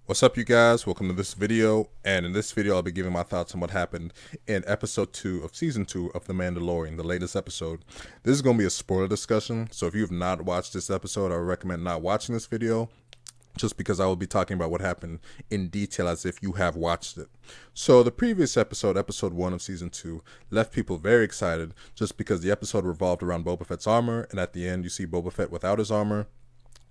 What's up, you guys? Welcome to this video, and in this video I'll be giving my thoughts on what happened in episode 2 of season 2 of The Mandalorian, the latest episode. This is going to be a spoiler discussion, so if you have not watched this episode, I would recommend not watching this video, just because I will be talking about what happened in detail as if you have watched it. So the previous episode, episode 1 of season 2, left people very excited just because the episode revolved around Boba Fett's armor, and at the end you see Boba Fett without his armor.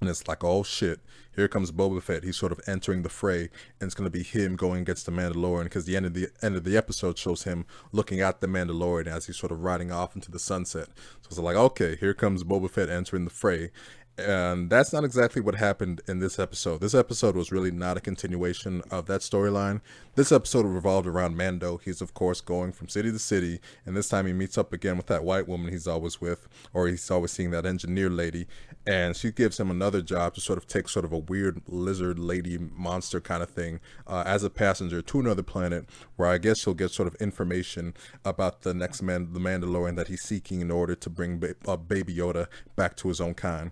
And it's like, oh shit, here comes Boba Fett. He's sort of entering the fray, and it's gonna be him going against the Mandalorian, because the end of the episode shows him looking at the Mandalorian as he's sort of riding off into the sunset. So it's like, okay, here comes Boba Fett entering the fray. And that's not exactly what happened in this episode. This episode was really not a continuation of that storyline. This episode revolved around Mando. He's, of course, going from city to city, and this time he meets up again with that white woman he's always with, or he's always seeing that engineer lady, and she gives him another job to sort of take sort of a weird lizard lady monster kind of thing as a passenger to another planet, where I guess he'll get sort of information about the next man, the Mandalorian that he's seeking in order to bring Baby Yoda back to his own kind.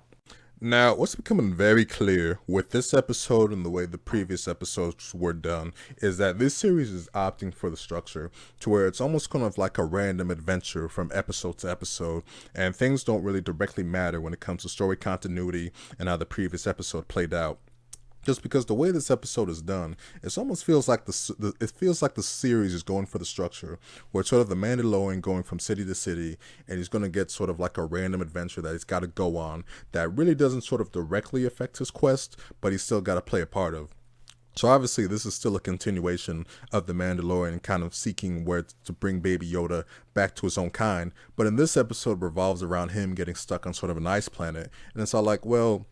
Now, what's becoming very clear with this episode and the way the previous episodes were done is that this series is opting for the structure to where it's almost kind of like a random adventure from episode to episode, and things don't really directly matter when it comes to story continuity and how the previous episode played out. Just because the way this episode is done, it almost feels like it feels like the series is going for the structure, where it's sort of the Mandalorian going from city to city, and he's going to get sort of like a random adventure that he's got to go on that really doesn't sort of directly affect his quest, but he's still got to play a part of. So obviously, this is still a continuation of the Mandalorian kind of seeking where to bring Baby Yoda back to his own kind. But in this episode, revolves around him getting stuck on sort of an ice planet, and it's all like, well,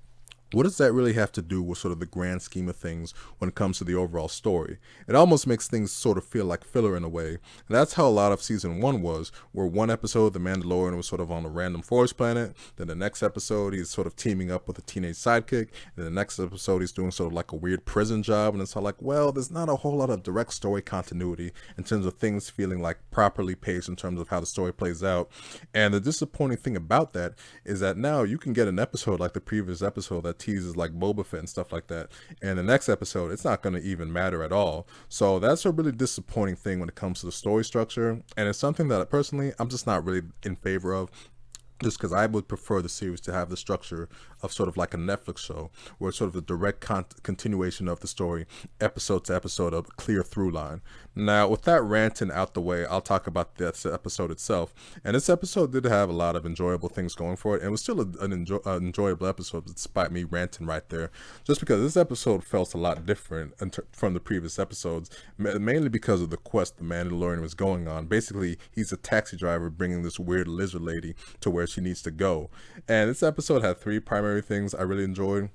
what does that really have to do with sort of the grand scheme of things when it comes to the overall story? It almost makes things sort of feel like filler in a way. And that's how a lot of season 1 was, where one episode, the Mandalorian was sort of on a random forest planet. Then the next episode, he's sort of teaming up with a teenage sidekick. And the next episode, he's doing sort of like a weird prison job. And it's all like, well, there's not a whole lot of direct story continuity in terms of things feeling like properly paced in terms of how the story plays out. And the disappointing thing about that is that now you can get an episode like the previous episode that teases like Boba Fett and stuff like that, and the next episode it's not going to even matter at all. So that's a really disappointing thing when it comes to the story structure, and it's something that personally I'm just not really in favor of, just because I would prefer the series to have the structure of sort of like a Netflix show, where it's sort of the direct continuation of the story, episode to episode, of a clear through line. Now, with that ranting out the way, I'll talk about this episode itself. And this episode did have a lot of enjoyable things going for it, and it was still an enjoyable episode despite me ranting right there. Just because this episode felt a lot different from the previous episodes, mainly because of the quest the Mandalorian was going on. Basically, he's a taxi driver bringing this weird lizard lady to where she needs to go. And this episode had 3 primary things I really enjoyed.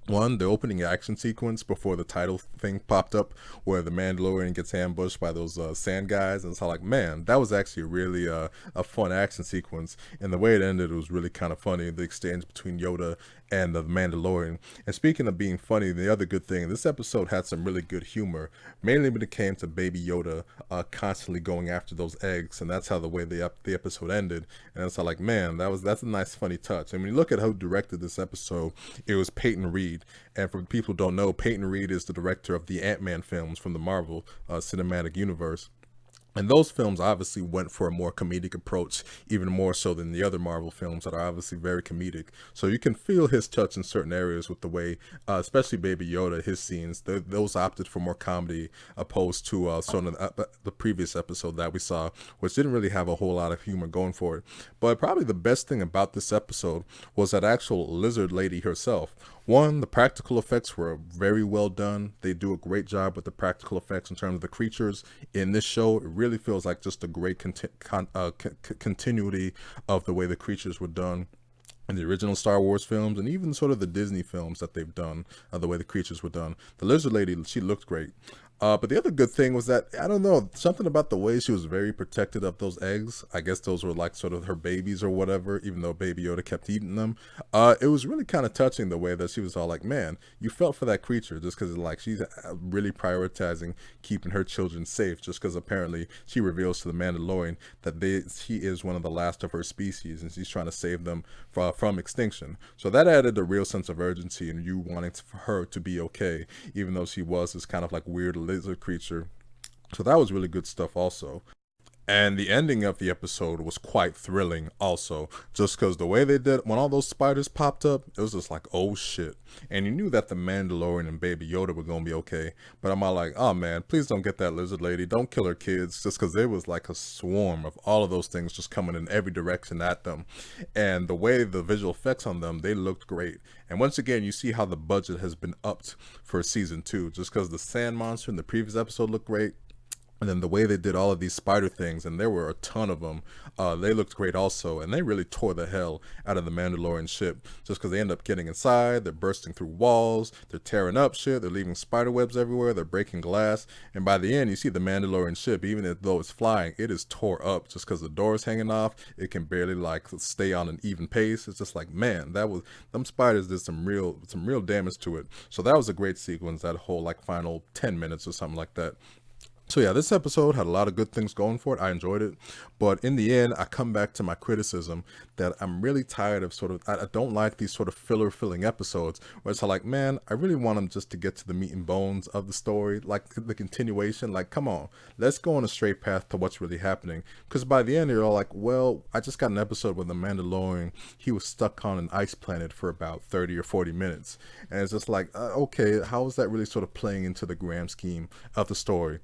One, the opening action sequence before the title thing popped up, where the Mandalorian gets ambushed by those sand guys, and it's all like, man, that was actually really a fun action sequence, and the way it ended was really kind of funny, the exchange between Yoda and the Mandalorian. And speaking of being funny, the other good thing, this episode had some really good humor, mainly when it came to Baby Yoda constantly going after those eggs, and that's how the way the episode ended. And it's all like, man, that's a nice funny touch. And when you look at who directed this episode, it was Peyton Reed. And for people who don't know, Peyton Reed is the director of the Ant-Man films from the Marvel Cinematic Universe. And those films obviously went for a more comedic approach, even more so than the other Marvel films that are obviously very comedic. So you can feel his touch in certain areas with the way, especially Baby Yoda, his scenes, those opted for more comedy opposed to sort of the previous episode that we saw, which didn't really have a whole lot of humor going for it. But probably the best thing about this episode was that actual lizard lady herself. One, the practical effects were very well done. They do a great job with the practical effects in terms of the creatures in this show. It really feels like just a great continuity of the way the creatures were done in the original Star Wars films, and even sort of the Disney films that they've done, the way the creatures were done. The lizard lady, she looked great. But the other good thing was that, I don't know, something about the way she was very protected of those eggs. I guess those were like sort of her babies or whatever, even though Baby Yoda kept eating them. It was really kind of touching the way that she was all like, man, you felt for that creature just because like she's really prioritizing keeping her children safe, just because apparently she reveals to the Mandalorian that she is one of the last of her species and she's trying to save them from extinction. So that added a real sense of urgency and you wanting for her to be okay, even though she was this kind of like weird lizard creature. So that was really good stuff also. And the ending of the episode was quite thrilling also, just because the way they did, when all those spiders popped up, it was just like, oh shit. And you knew that the Mandalorian and Baby Yoda were going to be okay. But I'm all like, oh man, please don't get that lizard lady. Don't kill her kids, just because there was like a swarm of all of those things just coming in every direction at them. And the way the visual effects on them, they looked great. And once again, you see how the budget has been upped for season 2, just because the sand monster in the previous episode looked great. And then the way they did all of these spider things, and there were a ton of them, they looked great also. And they really tore the hell out of the Mandalorian ship, just because they end up getting inside, they're bursting through walls, they're tearing up shit, they're leaving spider webs everywhere, they're breaking glass. And by the end, you see the Mandalorian ship, even though it's flying, it is tore up just because the door is hanging off. It can barely like stay on an even pace. It's just like, man, them spiders did some real damage to it. So that was a great sequence, that whole like final 10 minutes or something like that. So yeah, this episode had a lot of good things going for it. I enjoyed it. But in the end, I come back to my criticism that I'm really tired of I don't like these sort of filler-filling episodes where it's like, man, I really want them just to get to the meat and bones of the story, like the continuation. Like, come on, let's go on a straight path to what's really happening. Because by the end, you're all like, well, I just got an episode with the Mandalorian. He was stuck on an ice planet for about 30 or 40 minutes. And it's just like, okay, how is that really sort of playing into the grand scheme of the story?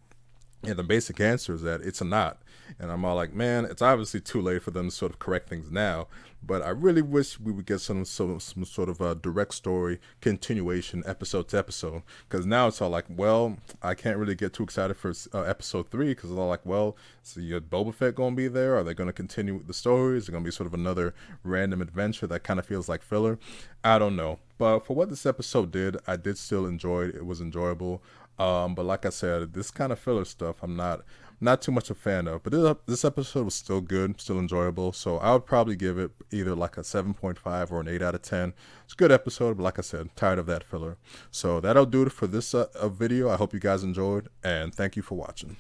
And the basic answer is that it's not. And I'm all like, man, it's obviously too late for them to sort of correct things now. But I really wish we would get some sort of a direct story continuation episode to episode. Because now it's all like, well, I can't really get too excited for episode 3. Because it's all like, well, so your Boba Fett going to be there? Are they going to continue with the story? Is it going to be sort of another random adventure that kind of feels like filler? I don't know. But for what this episode did, I did still enjoy it. It was enjoyable. But like I said, this kind of filler stuff, I'm not too much a fan of. But this episode was still good, still enjoyable. So I would probably give it either like a 7.5 or an 8 out of 10. It's a good episode, but like I said, tired of that filler. So that'll do it for this video. I hope you guys enjoyed, and thank you for watching.